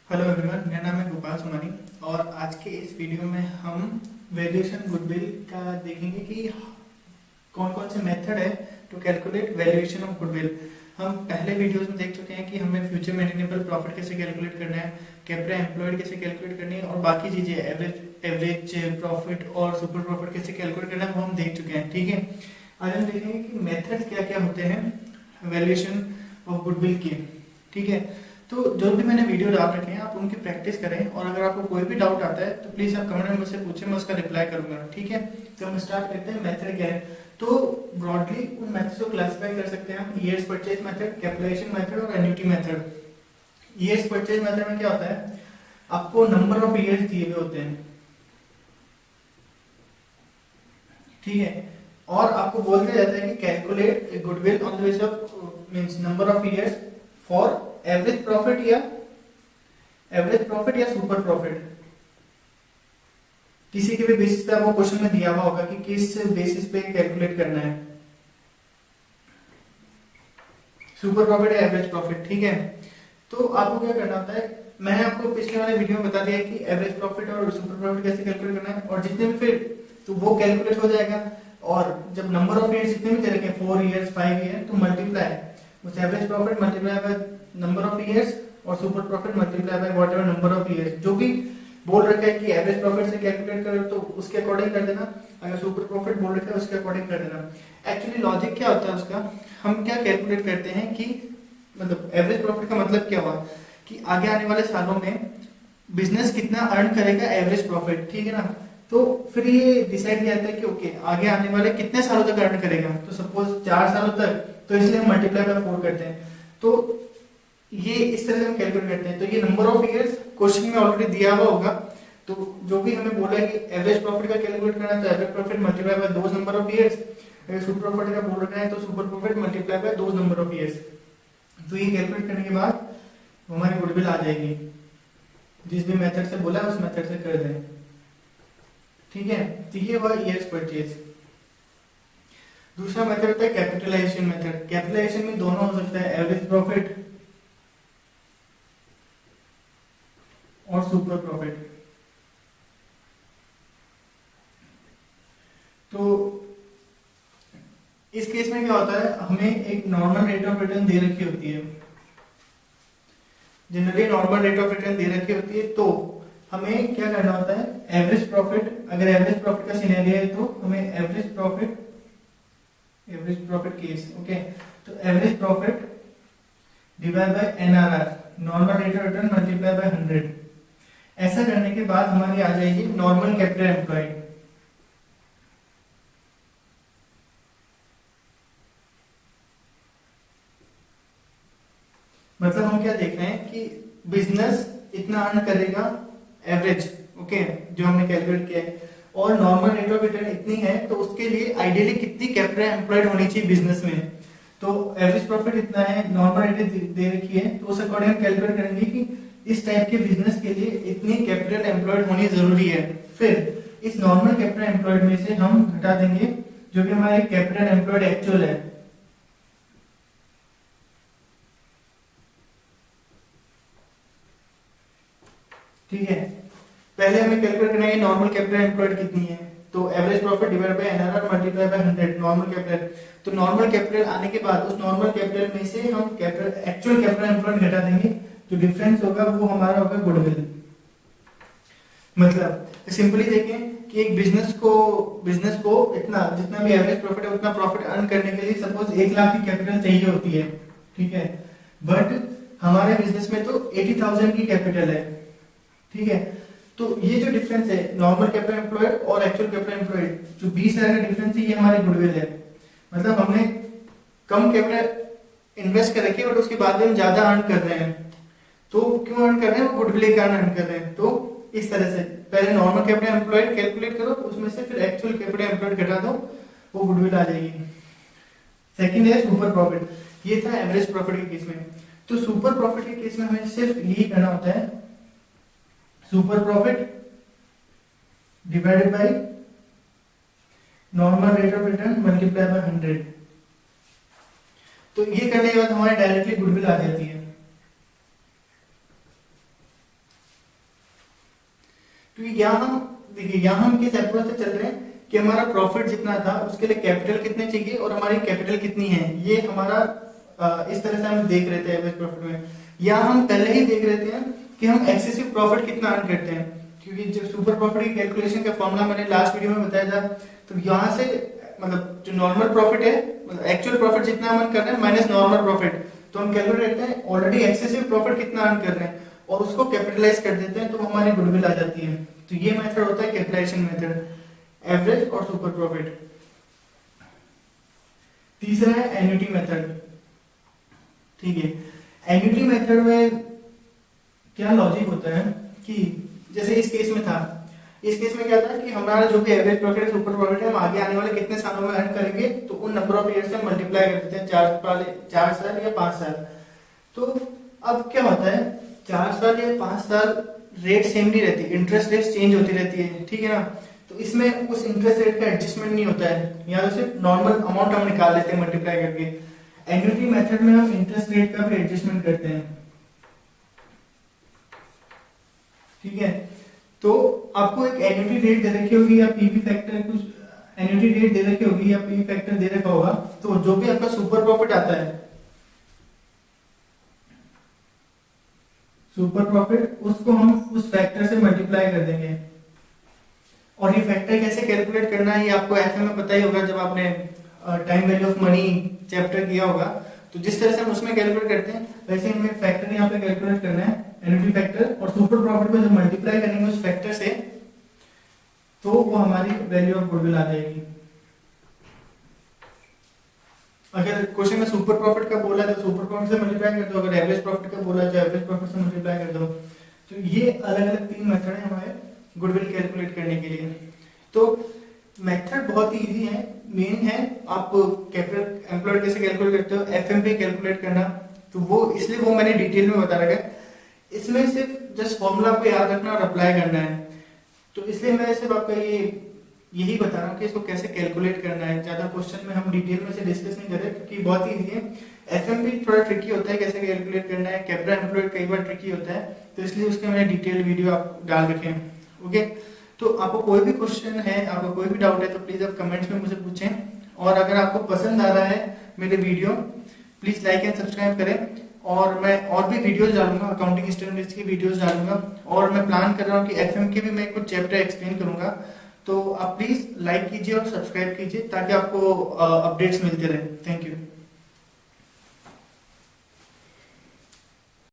Hello everyone, मेरा नाम है गोपाल सोमानी और आज के इस वीडियो में हम वैल्यूएशन गुडविल का देखेंगे कि कौन कौन से मेथड है to calculate valuation of goodwill. हम पहले वीडियोस में देख चुके हैं कि हमें फ्यूचर मेंटेनेबल प्रॉफिट कैसे कैलकुलेट करना है, कैपिटल एम्प्लॉयड कैसे कैलकुलेट करनी है और बाकी चीजें एवरेज प्रॉफिट और सुपर प्रॉफिट कैसे कैलकुलेट करना है वो हम देख चुके हैं। ठीक है, आज हम देखेंगे कि मेथड क्या क्या होते हैं वैल्यूएशन ऑफ गुडविल के। ठीक है, तो जो भी मैंने वीडियो डाल रखे हैं आप उनकी प्रैक्टिस करें और अगर आपको कोई भी डाउट आता है तो प्लीज आप कमेंट में मुझसे पूछें, मैं उसका रिप्लाई करूंगा। ठीक है, तो हम स्टार्ट करते हैं। मेथड क्या है, तो ब्रॉडली उन मेथड्स को क्लासिफाई कर सकते हैं हम years purchase method, capitalisation method और annuity method. Years purchase method में क्या होता है, आपको नंबर ऑफ ईयर्स दिए हुए होते हैं। ठीक है, और आपको बोल दिया जाता है कि calculate goodwill on the basis of means number of years for average profit या सुपर प्रॉफिट। किसी के भी बेसिस पे आपको क्वेश्चन में दिया हुआ होगा कि किस बेसिस पे कैलकुलेट करना है, सुपर प्रॉफिट या एवरेज प्रॉफिट। ठीक है, तो आपको क्या करना होता है, मैंने आपको पिछले वाले वीडियो में बता दिया कि एवरेज प्रॉफिट और सुपर प्रॉफिट कैसे कैलकुलेट करना है और जितने भी फिर तो वो कैलकुलेट हो जाएगा। और जब नंबर ऑफ ईयर्स जितने भी दे रखे हैं 4 इयर्स 5 ईयर तो मल्टीप्लाई उस average profit multiply by number of years और super profit multiply by whatever number of years. जो भी बोल रखा है कि एवरेज प्रॉफिट से कैलकुलेट करो तो उसके अकॉर्डिंग कर देना, अगर सुपर प्रॉफिट बोल रखा है उसके अकॉर्डिंग कर देना। एक्चुअली लॉजिक क्या होता है उसका, हम क्या कैलकुलेट करते हैं कि मतलब एवरेज प्रॉफिट का मतलब क्या हुआ कि आगे आने वाले सालों में बिजनेस कितना अर्न करेगा एवरेज प्रॉफिट। ठीक है ना, तो फिर ये डिसाइड किया जाता है कि ओके आगे आने वाले कितने सालों तक अर्न करेगा, तो सपोज 4 सालों तक, तो इसलिए हम मल्टीप्लाई बाय 4 करते हैं। तो ये इस तरह से हम कैलकुलेट करते हैं। तो ये नंबर ऑफ ईयर्स क्वेश्चन में ऑलरेडी दिया हुआ होगा, तो जो भी हमें बोला है कि एवरेज प्रॉफिट का कैलकुलेट करना है तो average profit multiply bye those number of years, अगर सुपर प्रॉफिट का बोल रखा है तो super profit multiply bye those number of years. तो ये कैलकुलेट करने के बाद हमारी गुडविल आ जाएगी, जिस भी मेथड से बोला है उस मेथड से कर दें। ठीक है, तो ये हुआ ईयर्स परचेज। दूसरा मेथड होता है कैपिटलाइजेशन मेथड। कैपिटलाइजेशन में दोनों हो सकता है, एवरेज प्रॉफिट और सुपर प्रॉफिट। तो इस केस में क्या होता है, हमें एक नॉर्मल रेट ऑफ रिटर्न दे रखी होती है, generally normal rate of return दे रखी होती है। तो हमें क्या करना होता है, एवरेज प्रॉफिट, अगर एवरेज प्रॉफिट का सिनेरियो है तो हमें एवरेज प्रॉफिट केस, ओके, तो average profit divide by NRR, normal rate of return multiply by 100। ऐसा करने के बाद हमारी आ जाएगी नॉर्मल कैपिटल एम्प्लॉयड। मतलब हम क्या देख रहे हैं कि बिजनेस इतना अर्न करेगा एवरेज, ओके, जो हमने कैलकुलेट किया है, और नॉर्मल रेट ऑफ रिटर्न इतनी है, तो उसके लिए आइडियली कितनी कैपिटल एम्प्लॉयड होनी चाहिए बिजनेस में। तो एवरेज प्रॉफिट इतना है, नॉर्मल रेट दे रखी है, तो उस अकॉर्डिंग हम कैलकुलेट करेंगे कि इस टाइप के बिजनेस के लिए इतनी कैपिटल एम्प्लॉयड होनी जरूरी है। फिर इस नॉर्मल कैपिटल एम्प्लॉयड में से हम घटा देंगे जो कि हमारे कैपिटल एम्प्लॉयड एक्चुअल है। ठीक है, पहले हमें कैलकुलेट करना है नॉर्मल कैपिटल एम्प्लॉयड कितनी है, तो average profit divide by NRR multiply by 100 normal capital. तो नॉर्मल कैपिटल आने के बाद उस नॉर्मल कैपिटल में से हम कैपिटल एक्चुअल कैपिटल एम्प्लॉयड घटा देंगे, जो डिफरेंस होगा वो हमारा होगा गुडविल। मतलब सिंपली देखें कि एक बिजनेस को इतना जितना भी एवरेज प्रॉफिट है उतना प्रॉफिट अर्न करने के लिए सपोज 1 लाख की कैपिटल चाहिए होती है। ठीक है, बट हमारे बिजनेस में तो 80,000 की कैपिटल है। ठीक है, तो ये जो डिफरेंस है नॉर्मल कैपिटल एम्प्लॉयड और एक्चुअल कैपिटल एम्प्लॉयड, जो 20,000 का डिफरेंस है, ये हमारी गुडविल है। मतलब हमने कम कैपिटल इन्वेस्ट कर रखी है बट उसके बाद में हम ज्यादा अर्न कर रहे हैं। तो क्यों अर्न कर रहे हैं, वो गुडविल के कारण अर्न कर रहे हैं। तो इस तरह से पहले नॉर्मल कैपिटल एम्प्लॉयड कैलकुलेट करो, उसमें से फिर एक्चुअल कैपिटल एम्प्लॉयड घटा दो, वो गुडविल आ जाएगी। सेकंड है सुपर प्रॉफिट। ये था एवरेज प्रॉफिट के केस में। तो सुपर प्रॉफिट के केस में हमें सिर्फ यही करना होता है, super profit divided by normal rate of return multiply by 100। तो ये करने के बाद हमारे डायरेक्टली गुडविल आ जाती है। तो यहाँ हम देखिए, यहाँ हम किस अप्रोच से चल रहे हैं कि हमारा प्रॉफिट जितना था उसके लिए कैपिटल कितने चाहिए और हमारी कैपिटल कितनी है, ये हमारा इस तरह से हम देख रहे थे एवरेज प्रॉफिट में। या हम पहले ही देख रहे थे कि हम एक्सेसिव प्रॉफिट कितना अर्न करते हैं, क्योंकि जब सुपर प्रॉफिट की कैलकुलेशन का फॉर्मूला मैंने लास्ट वीडियो में बताया था, तो यहाँ से मतलब जो नॉर्मल प्रॉफिट है, मतलब एक्चुअल प्रॉफिट जितना हम अर्न कर रहे हैं माइनस नॉर्मल प्रॉफिट, तो हम कैलकुलेट करते हैं ऑलरेडी एक्सेसिव प्रॉफिट कितना अर्न कर रहे हैं और उसको कैपिटलाइज कर देते हैं, तो हमारी गुडविल आ जाती है। तो ये मेथड होता है कैपिटलाइजेशन मेथड, एवरेज और सुपर प्रॉफिट। तीसरा है एन्युटी मेथड। ठीक है, एन्युटी मेथड में क्या लॉजिक होता है कि जैसे इस केस में था, इस केस में क्या था कि हमारा जो भी एवरेज प्रॉफिट है, सुपर प्रॉफिट है, हम आगे आने वाले कितने सालों में अर्न करेंगे, तो उन नंबर ऑफ ईयर से मल्टीप्लाई कर देते हैं, 4 साल या 5 साल। तो अब क्या होता है, 4 साल या 5 साल रेट सेम नहीं रहती, इंटरेस्ट रेट चेंज होती रहती है, ठीक है ना। तो इसमें उस इंटरेस्ट रेट का एडजस्टमेंट नहीं होता है, यहाँ से नॉर्मल अमाउंट हम निकाल लेते हैं मल्टीप्लाई करके। एन्युटी मेथड में हम इंटरेस्ट रेट का भी एडजस्टमेंट करते हैं, ठीक है। तो आपको एक एन्युटी रेट दे रखी होगी या पीवी फैक्टर, कुछ एन्युटी रेट दे रखी होगी या पीवी फैक्टर दे रखा होगा, तो जो भी आपका सुपर प्रॉफिट आता है, सुपर प्रॉफिट, उसको हम उस फैक्टर से मल्टीप्लाई कर देंगे। और ये फैक्टर कैसे कैलकुलेट करना है ये आपको एफए में पता ही होगा, जब आपने time value of money chapter किया होगा। तो जिस तरह से हम उसमें कैलकुलेट करते हैं वैसे हमें फैक्टर यहाँ पे कैलकुलेट करना है, एन्युटी फैक्टर, और सुपर प्रॉफिट को जब मल्टीप्लाई करेंगे उस फैक्टर से, तो वो हमारी वैल्यू ऑफ गुडविल आ जाएगी। अगर क्वेश्चन में सुपर प्रॉफिट का बोला है तो सुपर प्रॉफिट से मल्टीप्लाई कर दो, अगर एवरेज प्रॉफिट का बोला है तो एवरेज प्रॉफिट से मल्टीप्लाई कर दो। तो ये अलग अलग 3 मेथड है हमारे गुडविल कैलकुलेट करने के लिए। तो मेथड बहुत ही इजी है, मेन है आप कैपिटल एम्प्लॉयड कैसे कैलकुलेट करते हो, एफएमपी कैलकुलेट करना, तो वो इसलिए वो मैंने डिटेल में बता रखा है। इसमें सिर्फ जस्ट फॉर्मूला को याद रखना और अप्लाई करना है, तो इसलिए मैं सिर्फ आपका यही बता रहा हूँ कि इसको कैसे कैलकुलेट करना है। ज्यादा क्वेश्चन में हम डिटेल में से डिस्कस नहीं करें क्योंकि बहुत ही इजी है। एफएमपी थोड़ा ट्रिकी होता है, कैसे कैलकुलेट करना है, कैपिटल एम्प्लॉयड कई बार ट्रिकी होता है, तो इसलिए उसके मैंने डिटेल वीडियो आप डाल रखे हैं। ओके, तो आपको कोई भी क्वेश्चन है, आपको कोई भी डाउट है तो प्लीज आप कमेंट्स में मुझे पूछें। और अगर आपको पसंद आ रहा है मेरे video, please like and subscribe करें। और मैं और भी वीडियोस डालूंगा, अकाउंटिंग स्टैंडर्ड्स की वीडियोस डालूंगा, और मैं प्लान कर रहा हूँ कि एफएम के भी मैं कुछ चैप्टर एक्सप्लेन करूंगा। तो आप प्लीज लाइक कीजिए और सब्सक्राइब कीजिए ताकि आपको अपडेट्स मिलते रहे। Thank you.